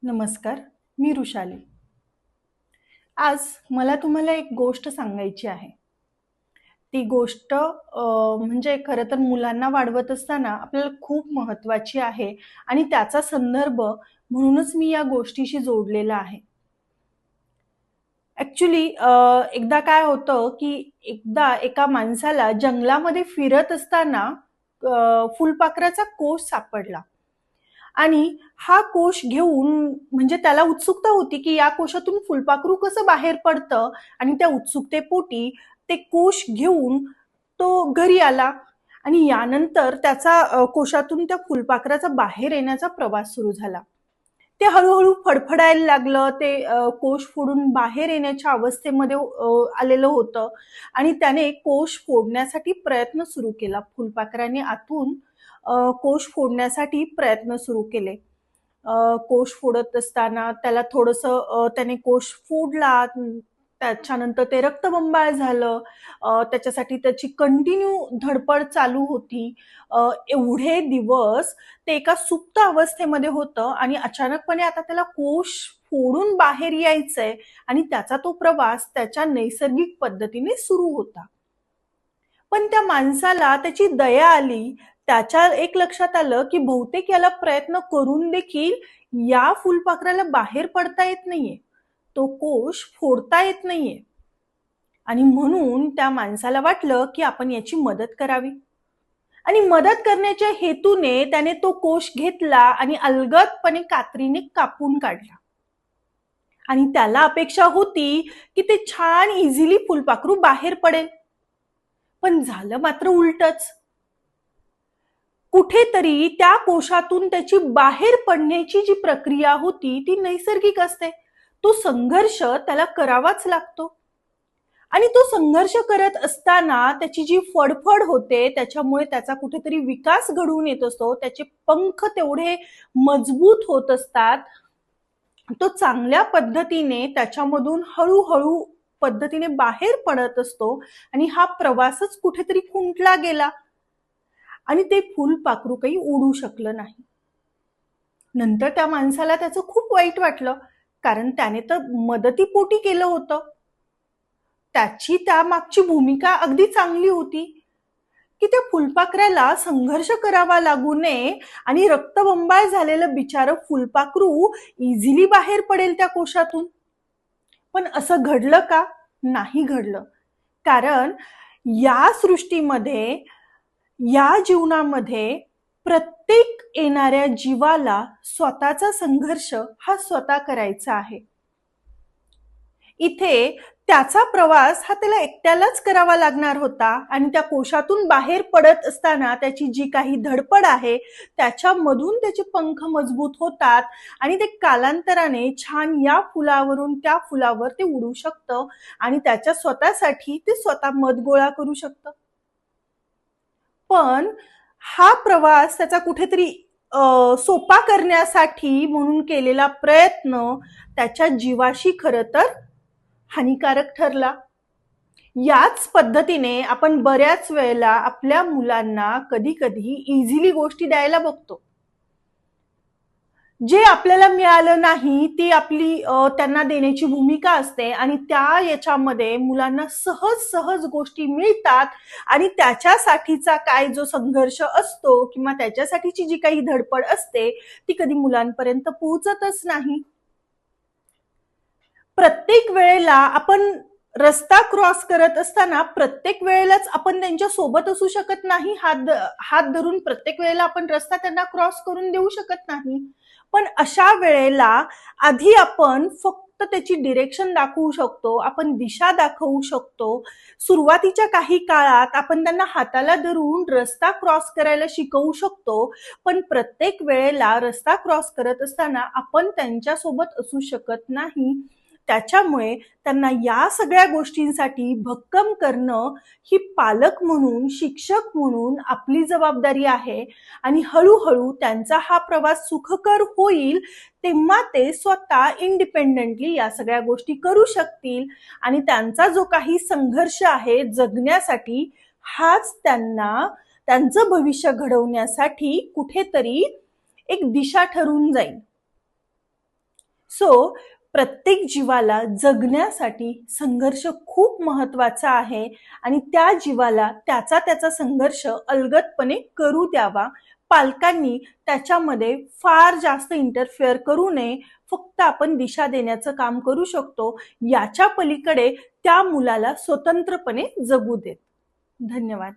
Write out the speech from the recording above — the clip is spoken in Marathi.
नमस्कार, मी रुशाली. आज मला तुम्हाला एक गोष्ट सांगायची आहे. ती गोष्ट म्हणजे खरं तर मुलांना वाढवत असताना आपल्याला खूप महत्त्वाची आहे आणि त्याचा संदर्भ म्हणूनच मी या गोष्टीशी जोडलेला आहे. ॲक्चुअली एकदा काय होतं, की एकदा एका माणसाला जंगलामध्ये फिरत असताना फुलपाखराचा कोष सापडला. आणि हा कोश घेऊन म्हणजे त्याला उत्सुकता होती, की या कोशातून फुलपाखरू कसं बाहेर पडतं आणि त्या उत्सुकतेपोटी ते कोश घेऊन तो घरी आला आणि यानंतर त्याचा कोशातून त्या फुलपाखराचा बाहेर येण्याचा प्रवास सुरू झाला. ते हळू-हळू फडफडायला लागलं. ते कोश फोडून बाहेर येण्याच्या अवस्थेमध्ये आलेलं होतं आणि त्याने कोश फोडण्यासाठी प्रयत्न सुरू केला. फुलपाखराने आतून कोश फोडण्यासाठी प्रयत्न सुरू केले. कोश फोडत असताना त्याला थोडंसं त्याने कोश फोडला. त्याच्यानंतर ते रक्तबंबाळ झालं. त्याच्यासाठी त्याची कंटिन्यू धडपड चालू होती. एवढे दिवस ते एका सुप्त अवस्थेमध्ये होतं आणि अचानकपणे आता त्याला कोश फोडून बाहेर यायचंय आणि त्याचा तो प्रवास त्याच्या नैसर्गिक पद्धतीने सुरू होता. पण त्या माणसाला त्याची दया आली. त्याच्या एक लक्षात आलं, की बहुतेक याला प्रयत्न करून देखील या फुलपाखराला बाहेर पडता येत नाहीये. तो कोश फोडता येत नाहीये. आणि म्हणून त्या माणसाला वाटलं, की आपण याची मदत करावी. आणि मदत करण्याच्या हेतूने त्याने तो कोश घेतला आणि अलगदपणे कात्रीने कापून काढला. आणि त्याला अपेक्षा होती, की ते छान इझिली फुलपाखरू बाहेर पडेल. पण झालं मात्र उलटच. कुठेतरी त्या कोशातून त्याची बाहेर पडण्याची जी प्रक्रिया होती ती नैसर्गिक असते. तो संघर्ष त्याला करावाच लागतो. आणि तो संघर्ष करत असताना त्याची जी फडफड होते त्याच्यामुळे त्याचा कुठेतरी विकास घडून येत असतो. त्याचे पंख तेवढे मजबूत होत असतात. तो चांगल्या पद्धतीने त्याच्यामधून हळूहळू पद्धतीने बाहेर पडत असतो आणि हा प्रवासच कुठेतरी खुंटला गेला आणि ते फुलपाखरू काही उडू शकलं नाही. नंतर त्या माणसाला त्याचं खूप वाईट वाटलं, कारण त्याने तर मदतीपोटी केलं होतं. त्याची त्यामागची भूमिका अगदी चांगली होती, की त्या फुलपाखराला संघर्ष करावा लागू नये आणि रक्तबंबाळ झालेलं बिचारं फुलपाखरू इझिली बाहेर पडेल त्या कोशातून. पण असं घडलं का? नाही घडलं. कारण या सृष्टीमध्ये, या जीवनामध्ये प्रत्येक येणाऱ्या जीवाला स्वतःचा संघर्ष हा स्वतः करायचा आहे. इथे त्याचा प्रवास हा त्याला एकट्यालाच करावा लागणार होता आणि त्या कोशातून बाहेर पडत असताना त्याची जी काही धडपड आहे त्याच्यामधून त्याचे पंख मजबूत होतात आणि ते कालांतराने छान या फुलावरून त्या फुलावर ते उडू शकतं आणि त्याच्या स्वतःसाठी ते स्वतः मध गोळा करू शकतं. पण हा प्रवास त्याचा कुठेतरी सोपा करण्यासाठी म्हणून केलेला प्रयत्न त्याच्या जीवाशी खरं तर हानिकारक ठरला. याच पद्धतीने आपण बऱ्याच वेळेला आपल्या मुलांना कधी कधी इझिली गोष्टी द्यायला बघतो. जे आपल्याला मिळालं नाही ती आपली त्यांना देण्याची भूमिका असते आणि त्या याच्यामध्ये मुलांना सहज सहज गोष्टी मिळतात आणि त्याच्यासाठीचा काय जो संघर्ष असतो किंवा त्याच्यासाठीची जी काही धडपड असते ती कधी मुलांपर्यंत पोहोचतच नाही. प्रत्येक वेळेला आपण रस्ता क्रॉस करत असताना प्रत्येक वेळेलाच आपण त्यांच्या सोबत असू शकत नाही. हात धरून प्रत्येक वेळेला आपण रस्ता त्यांना क्रॉस करून देऊ शकत नाही. पण अशा वेळेला आधी आपण फक्त त्याची डिरेक्शन दाखवू शकतो, आपण दिशा दाखवू शकतो. सुरुवातीच्या काही काळात आपण त्यांना हाताला धरून रस्ता क्रॉस करायला शिकवू शकतो. पण प्रत्येक वेळेला रस्ता क्रॉस करत असताना आपण त्यांच्यासोबत असू शकत नाही. त्याच्यामुळे त्यांना या सगळ्या गोष्टींसाठी भक्कम करणं ही पालक म्हणून, शिक्षक म्हणून आपली जबाबदारी आहे आणि हळूहळू त्यांचा हा प्रवास सुखकर होईल तेव्हा ते स्वतः इंडिपेंडेंटली या सगळ्या गोष्टी करू शकतील आणि त्यांचा जो काही संघर्ष आहे जगण्यासाठी हाच त्यांना त्यांचं भविष्य घडवण्यासाठी कुठेतरी एक दिशा ठरून जाईल. सो प्रत्येक जीवाला जगण्यासाठी संघर्ष खूप महत्वाचा आहे आणि त्या जीवाला त्याचा संघर्ष अलगदपणे करू द्यावा. पालकांनी त्याच्यामध्ये फार जास्त इंटरफेअर करू नये. फक्त आपण दिशा देण्याचं काम करू शकतो. याच्या पलीकडे त्या मुलाला स्वतंत्रपणे जगू देत. धन्यवाद.